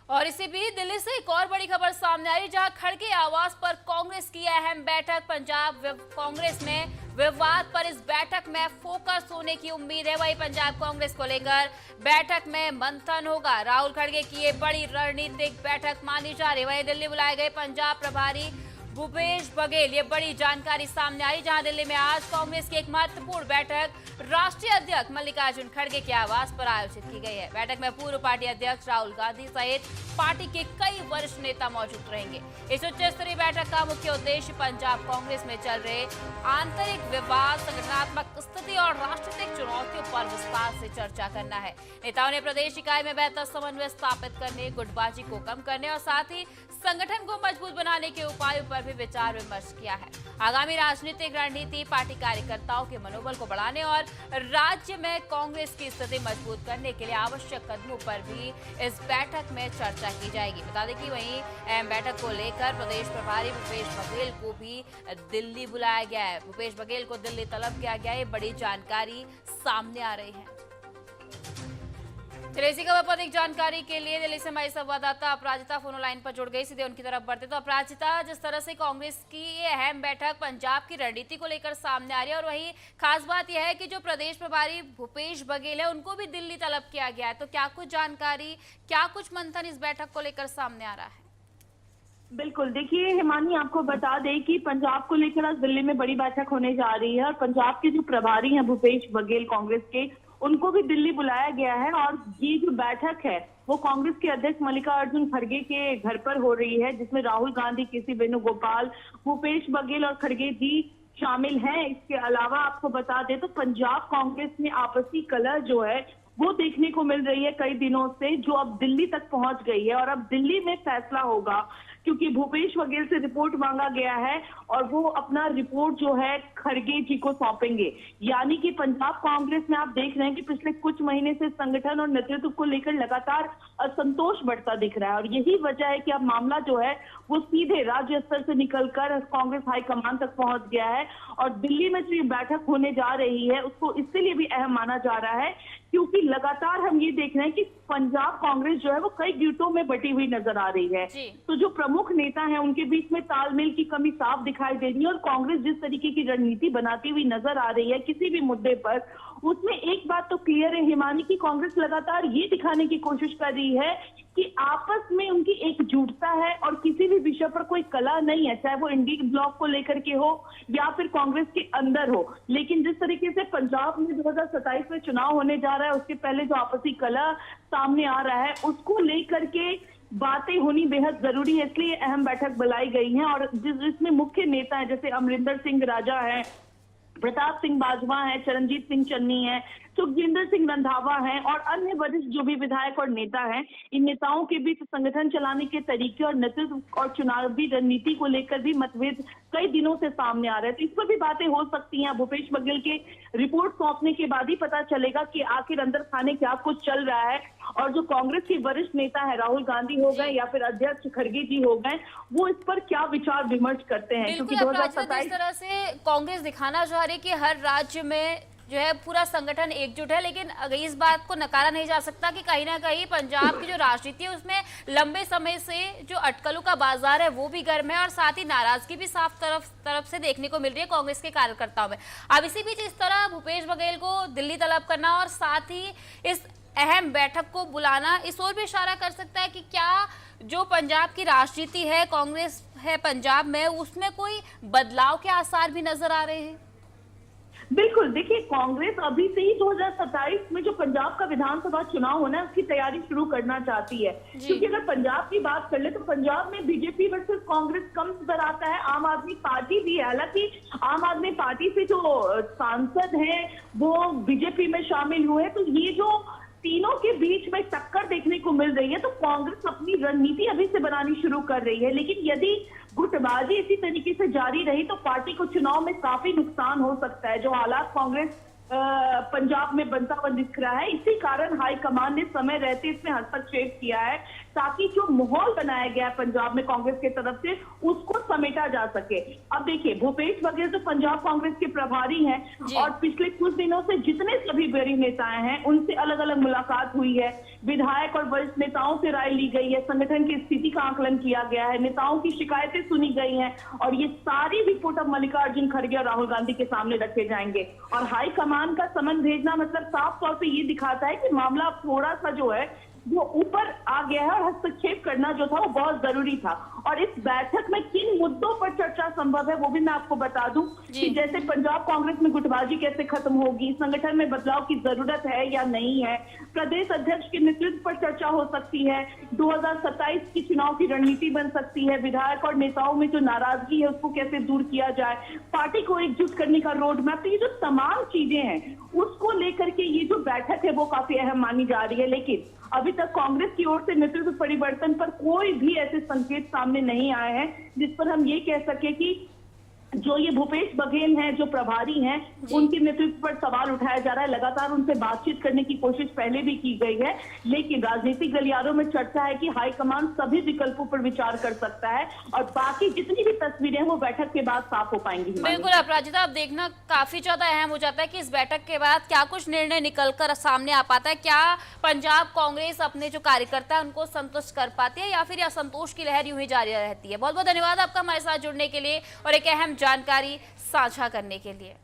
और इसी बीच दिल्ली से एक और बड़ी खबर सामने आई, जहां खड़गे आवास पर कांग्रेस की अहम बैठक। पंजाब कांग्रेस में विवाद पर इस बैठक में फोकस होने की उम्मीद है। वहीं पंजाब कांग्रेस को लेकर बैठक में मंथन होगा। राहुल खड़गे की ये बड़ी रणनीतिक बैठक मानी जा रही है। वहीं दिल्ली बुलाए गए पंजाब प्रभारी भूपेश बघेल, ये बड़ी जानकारी सामने आई, जहां दिल्ली में आज कांग्रेस की एक महत्वपूर्ण बैठक राष्ट्रीय अध्यक्ष मल्लिकार्जुन खड़गे के आवास पर आयोजित की गई है। बैठक में पूर्व पार्टी अध्यक्ष राहुल गांधी सहित पार्टी के कई वरिष्ठ नेता मौजूद रहेंगे। इस उच्च स्तरीय बैठक का मुख्य उद्देश्य पंजाब कांग्रेस में चल रहे आंतरिक विवाद, संगठनात्मक स्थिति और राजनीतिक चुनौतियों पर विस्तार से चर्चा करना है। नेताओं ने प्रदेश इकाई में बेहतर समन्वय स्थापित करने, गुटबाजी को कम करने और साथ ही संगठन को मजबूत बनाने के उपायों पर भी विचार विमर्श किया है। आगामी राजनीतिक रणनीति, पार्टी कार्यकर्ताओं के मनोबल को बढ़ाने और राज्य में कांग्रेस की स्थिति मजबूत करने के लिए आवश्यक कदमों पर भी इस बैठक में चर्चा की जाएगी। बता दें कि वहीं अहम बैठक को लेकर प्रदेश प्रभारी भूपेश बघेल को भी दिल्ली बुलाया गया है। भूपेश बघेल को दिल्ली तलब किया गया है। बड़ी जानकारी सामने आ रही है। इसी खबर पर अधिक जानकारी के लिए दिल्ली से हमारी संवाददाता अपराजिता फोन लाइन पर जुड़ गई। सीधे उनकी तरफ बढ़ते। तो अपराजिता, जिस तरह से कांग्रेस की ये अहम बैठक पंजाब की रणनीति को लेकर सामने आ रही है, और वही खास बात यह है कि जो प्रदेश प्रभारी भूपेश बघेल है उनको भी दिल्ली तलब किया गया है, तो क्या कुछ जानकारी, क्या कुछ मंथन इस बैठक को लेकर सामने आ रहा है? बिल्कुल, देखिए हिमानी, आपको बता दें कि पंजाब को लेकर आज दिल्ली में बड़ी बैठक होने जा रही है और पंजाब के जो प्रभारी हैं भूपेश बघेल कांग्रेस के, उनको भी दिल्ली बुलाया गया है। और ये जो बैठक है वो कांग्रेस के अध्यक्ष मल्लिकार्जुन खड़गे के घर पर हो रही है, जिसमें राहुल गांधी, केसी वेणुगोपाल, भूपेश बघेल और खड़गे जी शामिल हैं। इसके अलावा आपको बता दें तो पंजाब कांग्रेस में आपसी कलह जो है वो देखने को मिल रही है कई दिनों से, जो अब दिल्ली तक पहुंच गई है। और अब दिल्ली में फैसला होगा, क्योंकि भूपेश बघेल से रिपोर्ट मांगा गया है और वो अपना रिपोर्ट जो है खड़गे जी को सौंपेंगे। यानी कि पंजाब कांग्रेस में आप देख रहे हैं कि पिछले कुछ महीने से संगठन और नेतृत्व को लेकर लगातार असंतोष बढ़ता दिख रहा है। और यही वजह है कि अब मामला जो है वो सीधे राज्य स्तर से निकलकर कांग्रेस हाईकमान तक पहुंच गया है। और दिल्ली में जो ये बैठक होने जा रही है उसको इसलिए भी अहम माना जा रहा है क्योंकि लगातार हम ये देख रहे हैं कि पंजाब कांग्रेस जो है वो कई गुटों में बटी हुई नजर आ रही है। तो जो प्रमुख नेता हैं उनके बीच में तालमेल की कमी साफ दिखाई दे रही है। और कांग्रेस जिस तरीके की रणनीति बनाती हुई नजर आ रही है किसी भी मुद्दे पर, उसमें एक बात तो क्लियर है हिमानी, की कांग्रेस लगातार ये दिखाने की कोशिश कर रही है कि आपस में उनकी एकजुटता है और किसी भी विषय पर कोई कलह नहीं है, चाहे वो इंडी ब्लॉक को लेकर के हो या फिर कांग्रेस के अंदर हो। लेकिन जिस तरीके से पंजाब में 2027 में चुनाव होने जा रहा है, उसके पहले जो आपसी कलह सामने आ रहा है उसको लेकर के बातें होनी बेहद जरूरी है, इसलिए अहम बैठक बुलाई गई है। और जिसमें मुख्य नेता है जैसे अमरिंदर सिंह राजा है, प्रताप सिंह बाजवा है, चरणजीत सिंह चन्नी है, सुखजिंदर सिंह रंधावा है और अन्य वरिष्ठ जो भी विधायक और नेता हैं, इन नेताओं के बीच संगठन चलाने के तरीके और नेतृत्व और चुनावी रणनीति को लेकर भी मतभेद कई दिनों से सामने आ रहे हैं। तो इस पर भी बातें हो सकती हैं। भूपेश बघेल के रिपोर्ट सौंपने के बाद ही पता चलेगा कि आखिर अंदर खाने क्या कुछ चल रहा है। और जो कांग्रेस के वरिष्ठ नेता है राहुल गांधी हो गए या फिर अध्यक्ष खड़गे जी हो गए, वो इस पर क्या विचार विमर्श करते हैं, क्योंकि 2027 जिस तरह से कांग्रेस दिखाना चाह रही है कि हर राज्य में जो है पूरा संगठन एकजुट है, लेकिन इस बात को नकारा नहीं जा सकता कि कहीं ना कहीं पंजाब की जो राजनीति है उसमें लंबे समय से जो अटकलों का बाजार है वो भी गर्म है और साथ ही नाराजगी भी साफ तरफ से देखने को मिल रही है कांग्रेस के कार्यकर्ताओं में। अब इसी बीच इस तरह भूपेश बघेल को दिल्ली तलब करना और साथ ही इस अहम बैठक को बुलाना इस ओर भी इशारा कर सकता है कि क्या जो पंजाब की राजनीति है, कांग्रेस है पंजाब में, उसमें कोई बदलाव के आसार भी नजर आ रहे हैं? बिल्कुल, देखिए कांग्रेस अभी से ही 2027 में जो पंजाब का विधानसभा चुनाव होना है उसकी तैयारी शुरू करना चाहती है। क्योंकि अगर पंजाब की बात कर ले तो पंजाब में बीजेपी वर्सेस कांग्रेस कम नजर आता है। आम आदमी पार्टी भी है, हालांकि आम आदमी पार्टी से जो सांसद हैं वो बीजेपी में शामिल हुए, तो ये जो तीनों के बीच में टक्कर देखने को मिल रही है, तो कांग्रेस अपनी रणनीति अभी से बनानी शुरू कर रही है। लेकिन यदि गुटबाजी इसी तरीके से जारी रही तो पार्टी को चुनाव में काफी नुकसान हो सकता है, जो हालात कांग्रेस पंजाब में बनता हुआ दिख रहा है। इसी कारण हाईकमान ने समय रहते इसमें हस्तक्षेप किया है। ताकि जो माहौल बनाया गया है पंजाब में कांग्रेस की तरफ से उसको समेटा जा सके। अब देखिए, भूपेश बघेल तो पंजाब कांग्रेस के प्रभारी हैं और पिछले कुछ दिनों से जितने सभी बड़े नेताएं हैं उनसे अलग अलग मुलाकात हुई है, विधायक और वरिष्ठ नेताओं से राय ली गई है, संगठन की स्थिति का आकलन किया गया है, नेताओं की शिकायतें सुनी गई हैं और ये सारी रिपोर्ट अब मल्लिकार्जुन खड़गे और राहुल गांधी के सामने रखे जाएंगे। और हाई कमान का समन भेजना मतलब साफ तौर पे ये दिखाता है कि मामला थोड़ा सा जो है वो ऊपर आ गया है और हस्तक्षेप करना जो था वो बहुत जरूरी था। और इस बैठक में किन मुद्दों पर चर्चा संभव है वो भी मैं आपको बता दूं कि जैसे पंजाब कांग्रेस में गुटबाजी कैसे खत्म होगी, संगठन में बदलाव की जरूरत है या नहीं है, प्रदेश अध्यक्ष के नेतृत्व पर चर्चा हो सकती है, 2027 की चुनाव की रणनीति बन सकती है, विधायक और नेताओं में जो नाराजगी है उसको कैसे दूर किया जाए, पार्टी को एकजुट करने का रोड मैप, ये जो तमाम चीजें हैं उसको लेकर के ये जो बैठक है वो काफी अहम मानी जा रही है। लेकिन अभी तक कांग्रेस की ओर से नेतृत्व परिवर्तन पर कोई भी ऐसे संकेत सामने नहीं आए हैं जिस पर हम ये कह सके कि जो ये भूपेश बघेल हैं जो प्रभारी हैं उनके नेतृत्व पर सवाल उठाया जा रहा है। लगातार उनसे बातचीत करने की कोशिश पहले भी की गई है, लेकिन राजनीतिक गलियारों में चर्चा है कि हाईकमान सभी विकल्पों पर विचार कर सकता है और बाकी जितनी भी तस्वीरें वो बैठक के बाद साफ हो पाएंगी। बिल्कुल अपराजिता, अब देखना काफी ज्यादा अहम हो जाता है कि इस बैठक के बाद क्या कुछ निर्णय निकलकर सामने आ पाता है, क्या पंजाब कांग्रेस अपने जो कार्यकर्ता है उनको संतुष्ट कर पाती है या फिर असंतोष की लहर यूं ही जारी रहती है। बहुत बहुत धन्यवाद आपका हमारे साथ जुड़ने के लिए और एक अहम जानकारी साझा करने के लिए।